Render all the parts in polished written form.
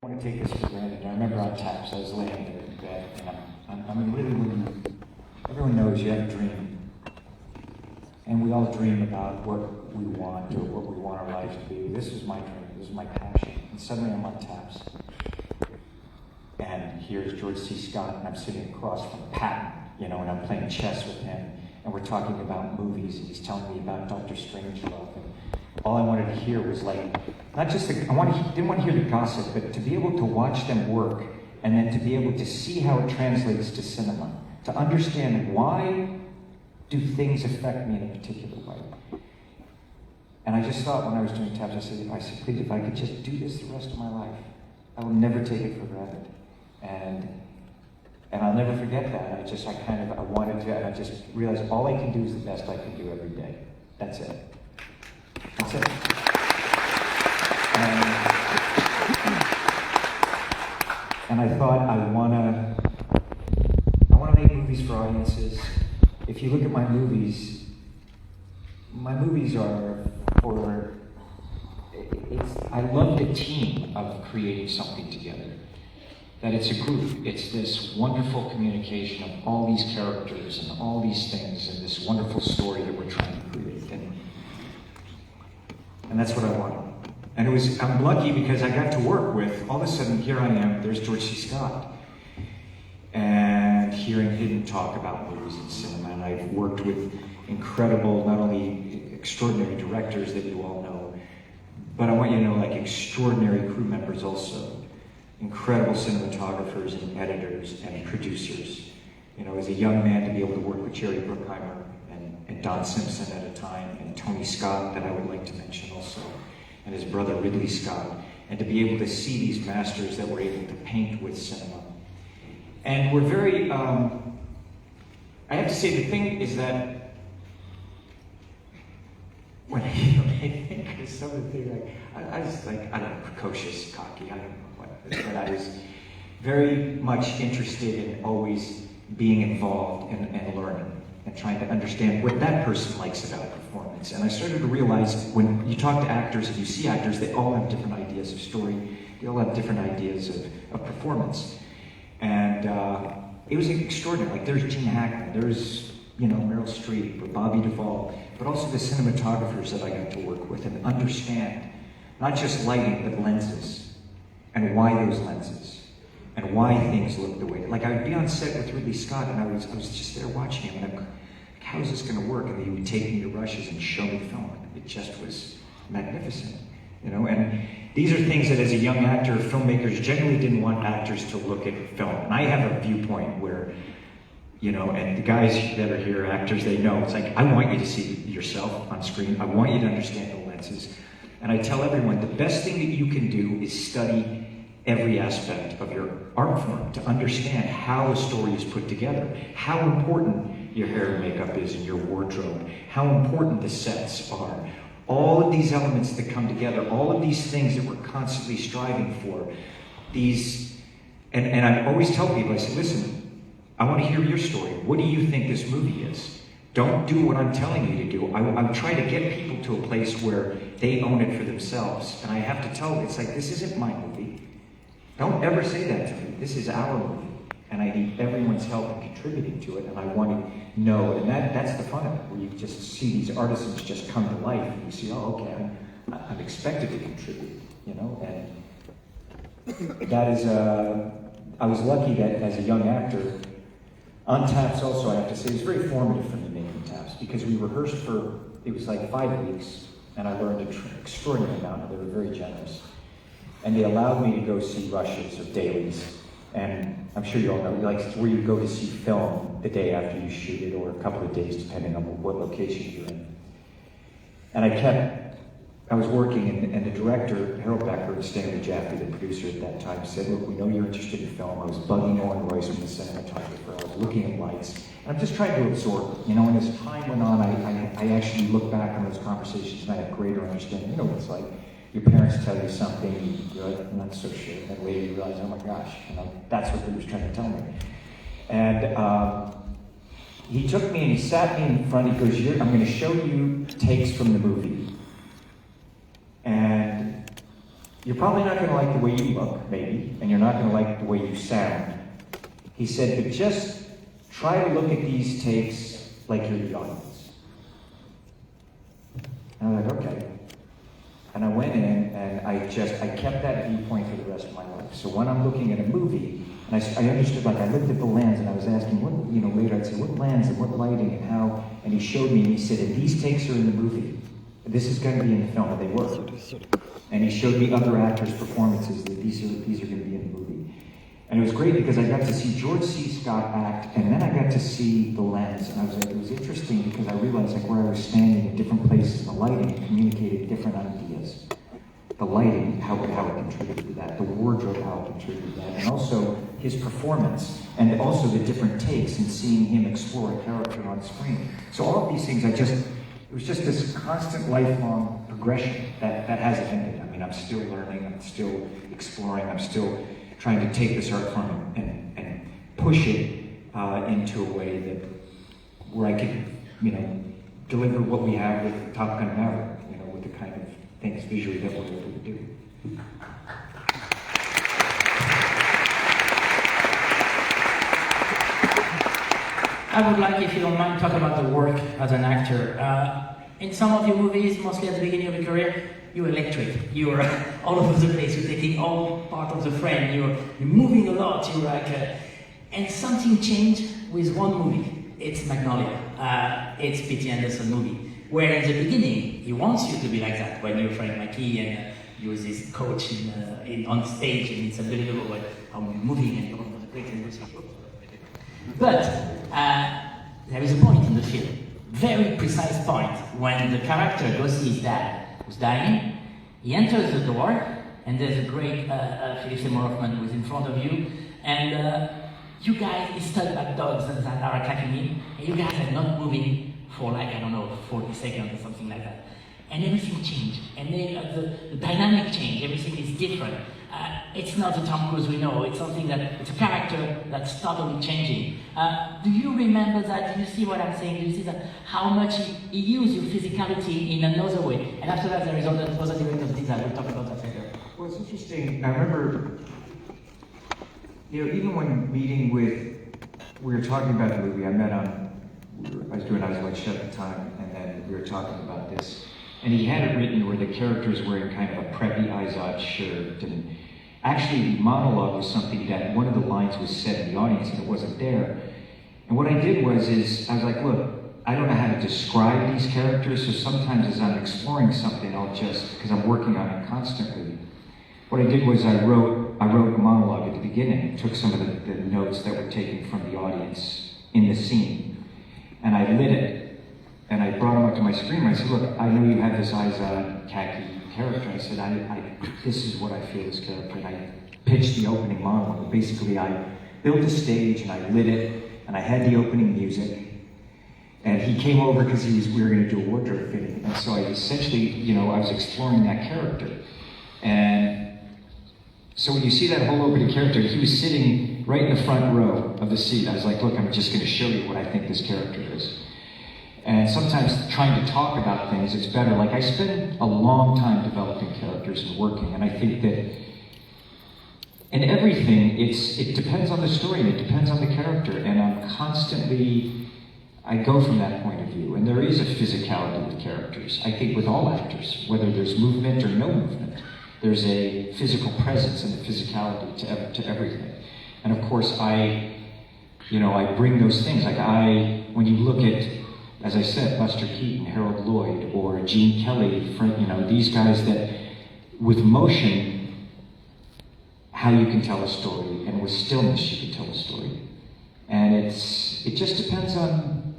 I want to take this for granted. I remember on taps, I was laying there in bed, and I'm really, everyone knows you have a dream. And we all dream about what we want or what we want our life to be. This is my dream, this is my passion. And suddenly I'm on taps. And here's George C. Scott, and I'm sitting across from Patton, and I'm playing chess with him. And we're talking about movies, and he's telling me about Dr. Strangelove. And all I wanted to hear was not just didn't want to hear the gossip, but to be able to watch them work, and then to be able to see how it translates to cinema, to understand why do things affect me in a particular way. And I just thought when I was doing taps, I said, please, if I could just do this the rest of my life, I will never take it for granted. And I'll never forget that. I wanted to, and I just realized all I can do is the best I can do every day. That's it. That's it. And I thought I want to make movies for audiences. If you look at my movies are for, I love the team of creating something together. That it's a group, it's this wonderful communication of all these characters and all these things and this wonderful story that we're trying to create. And that's what I wanted. And I'm lucky because I got to work with, all of a sudden here I am, there's George C. Scott. And hearing him talk about movies and cinema, and I've worked with incredible, not only extraordinary directors that you all know, but I want you to know extraordinary crew members also. Incredible cinematographers and editors and producers. As a young man to be able to work with Jerry Bruckheimer and Don Simpson at a time, and Tony Scott that I would like to mention also, and his brother Ridley Scott, and to be able to see these masters that were able to paint with cinema. And we're very, I have to say the thing is that when I think of some of the things, I was I don't know, precocious, cocky, I don't know what, but I was very much interested in always being involved and learning and trying to understand what that person likes about performance. And I started to realize when you talk to actors and you see actors, they all have different ideas of story, they all have different ideas of performance. And it was extraordinary. There's Gene Hackman, there's Meryl Streep or Bobby Duvall, but also the cinematographers that I got to work with and understand not just lighting, but lenses, and why those lenses, and why things look the way. I would be on set with Ridley Scott, and I was just there watching him, and I'm how's this going to work? And he would take me to rushes and show me film. It just was magnificent, And these are things that, as a young actor, filmmakers generally didn't want actors to look at film. And I have a viewpoint where, and the guys that are here, actors, they know, it's I want you to see yourself on screen. I want you to understand the lenses. And I tell everyone, the best thing that you can do is study every aspect of your art form to understand how a story is put together, how important your hair and makeup is in your wardrobe, how important the sets are. All of these elements that come together, all of these things that we're constantly striving for, and I always tell people, I say, listen, I want to hear your story. What do you think this movie is? Don't do what I'm telling you to do. I'm trying to get people to a place where they own it for themselves. And I have to tell them, it's this isn't my movie. Don't ever say that to me. This is our movie. And I need everyone's help in contributing to it. And I want to know, and that's the fun of it, where you just see these artisans just come to life. And you see, oh, okay, I'm expected to contribute, And that is, I was lucky that as a young actor, on taps also, I have to say, it was very formative for me making taps, because we rehearsed it was 5 weeks, and I learned an extraordinary amount, and they were very generous. And they allowed me to go see rushes of dailies. And I'm sure you all know, where you go to see film the day after you shoot it, or a couple of days, depending on what location you're in. And I was working, and the director, Harold Becker, and Stanley Jaffe, the producer at that time, said, look, we know you're interested in film. I was bugging Owen Royce from the cinematographer. I was looking at lights. And I'm just trying to absorb it. And as time went on, I actually look back on those conversations, and I have greater understanding. What it's like. Your parents tell you something, you're I'm not so sure. And later you realize, oh my gosh, that's what he was trying to tell me. And he took me and he sat me in front. He goes, I'm going to show you takes from the movie. And you're probably not going to like the way you look, maybe, and you're not going to like the way you sound. He said, but just try to look at these takes like you're the audience. And I'm like, okay. And I went in and I kept that viewpoint for the rest of my life. So when I'm looking at a movie, and I understood, like I looked at the lens and I was asking, what, you know, later I'd say, what lens and what lighting and how, and he showed me and he said, and these takes are in the movie. This is going to be in the film, and they were. And he showed me other actors' performances, that these are going to be in the movie. And it was great because I got to see George C. Scott act, and then I got to see the lens. And I was like, it was interesting because I realized like where I was standing in different places, the lighting communicated different ideas. The lighting, how it contributed to that, the wardrobe, how it contributed to that, and also his performance, and also the different takes and seeing him explore a character on screen. So all of these things, it was just this constant lifelong progression that hasn't ended. I mean, I'm still learning, I'm still exploring, I'm still trying to take this art form and push it into a way that where I can, you know, deliver what we have with Top Gun Maverick, you know, with the kind of things visually that we're able to do. I would like, if you don't mind, talk about the work as an actor. In some of your movies, mostly at the beginning of your career, you're electric. You're all over the place. You're taking all part of the frame. You're moving a lot. You're like, and something changed with one movie. It's Magnolia. It's P.T. Anderson movie. Where in the beginning, he wants you to be like that. When you're Frank McKee and you're this coach on stage, and it's unbelievable how you're moving and you're all over the place and everything. But there is a point in the film, very precise point, when the character goes see his dad, who's dying. He enters the door, and there's a great Philip Seymour Hoffman who's in front of you, and you guys, he's stuck like dogs that are attacking him, and you guys are not moving for like, I don't know, 40 seconds or something like that. And everything changed, and then the dynamic changed, everything is different. It's not the Tom Cruise we know, it's something it's a character that's totally changing. Do you remember that? Do you see what I'm saying? Do you see that how much he used your physicality in another way? And after that, there is other directors things that we'll talk about that later. Well, it's interesting. I remember, you know, even when meeting we were talking about the movie, I was doing Eyes Wide Shut at the time, and then we were talking about this. And he had it written where the character's wearing kind of a preppy Izod shirt, and actually the monologue was something that one of the lines was said in the audience and it wasn't there. And what I did I was like, look, I don't know how to describe these characters, so sometimes as I'm exploring something, because I'm working on it constantly, what I did was I wrote a monologue at the beginning, took some of the notes that were taken from the audience in the scene, and I lit it. And I brought him up to my screen and I said, look, I know you have this Izod khaki character. I said, this is what I feel this character. And I pitched the opening monologue. Basically, I built a stage and I lit it, and I had the opening music. And he came over because we were going to do a wardrobe fitting. And so I essentially, you know, I was exploring that character. And so when you see that whole opening character, he was sitting right in the front row of the seat. I was like, look, I'm just going to show you what I think this character is. And sometimes trying to talk about things, it's better. Like I spend a long time developing characters and working, and I think that in everything, it depends on the story, and it depends on the character, and I go from that point of view. And there is a physicality with characters. I think with all actors, whether there's movement or no movement, there's a physical presence and a physicality to everything. And of course, I bring those things. Like when you look at, as I said, Buster Keaton, Harold Lloyd, or Gene Kelly, these guys that, with motion, how you can tell a story, and with stillness you can tell a story. And it just depends on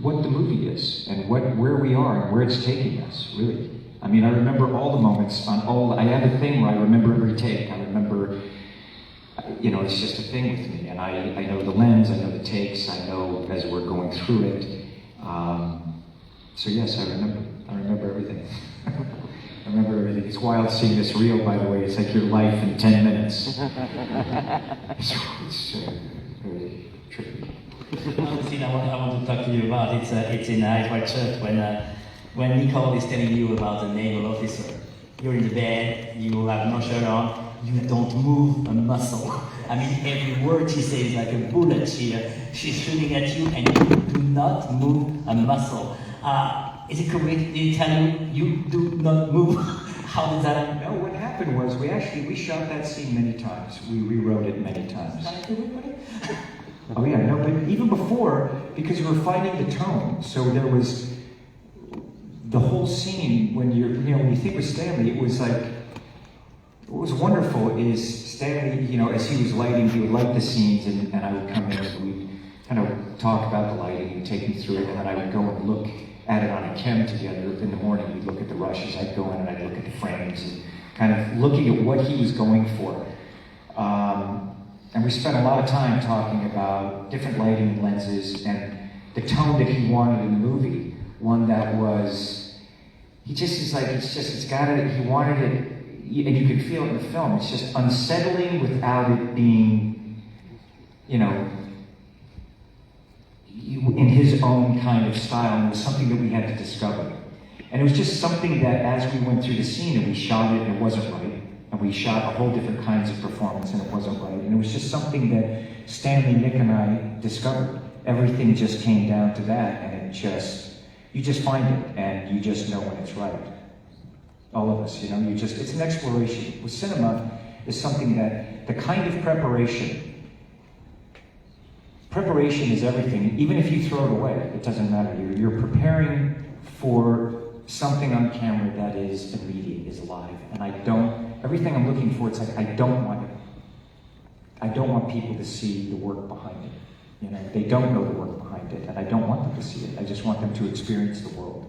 what the movie is, and where we are, and where it's taking us, really. I mean, I remember all the moments I have a thing where I remember every take. I remember, it's just a thing with me, and I know the lens, I know the takes, I know as we're going through it. So yes, I remember everything. I remember everything. It's wild seeing this reel, by the way. It's like your life in 10 minutes. It's very tricky. Another scene I want to talk to you about, it's in Eyes Wide Shut when Nicole is telling you about the naval officer. you're in the bed, you have no shirt on, you don't move a muscle. I mean, every word she says is like a bullet. She's shooting at you and you do not move a muscle. Is it correct? Did they tell you do not move? How does that? No, what happened was we shot that scene many times. We rewrote it many times. Oh yeah, no, but even before, because we were finding the tone, so there was the whole scene when when you think with Stanley, it was like, what was wonderful is Stanley, as he was lighting, he would light the scenes and I would come in and we'd kind of talk about the lighting and take me through it, and then I would go and look at it on a chem together in the morning. We'd look at the rushes, I'd go in and I'd look at the frames and kind of looking at what he was going for. And we spent a lot of time talking about different lighting and lenses and the tone that he wanted in the movie. One that was, he wanted it, and you could feel it in the film, it's just unsettling without it being, in his own kind of style, and it was something that we had to discover. And it was just something that as we went through the scene and we shot it and it wasn't right, and we shot a whole different kinds of performance and it wasn't right, and it was just something that Stanley, Nick, and I discovered. Everything just came down to that, and you just find it, and you just know when it's right. All of us, it's an exploration. With cinema, is something that, the kind of preparation is everything. Even if you throw it away, it doesn't matter. You're preparing for something on camera that is immediate, is live. And everything I'm looking for, it's like, I don't want people to see the work behind it. They don't know the work behind it, and I don't want them to see it. I just want them to experience the world.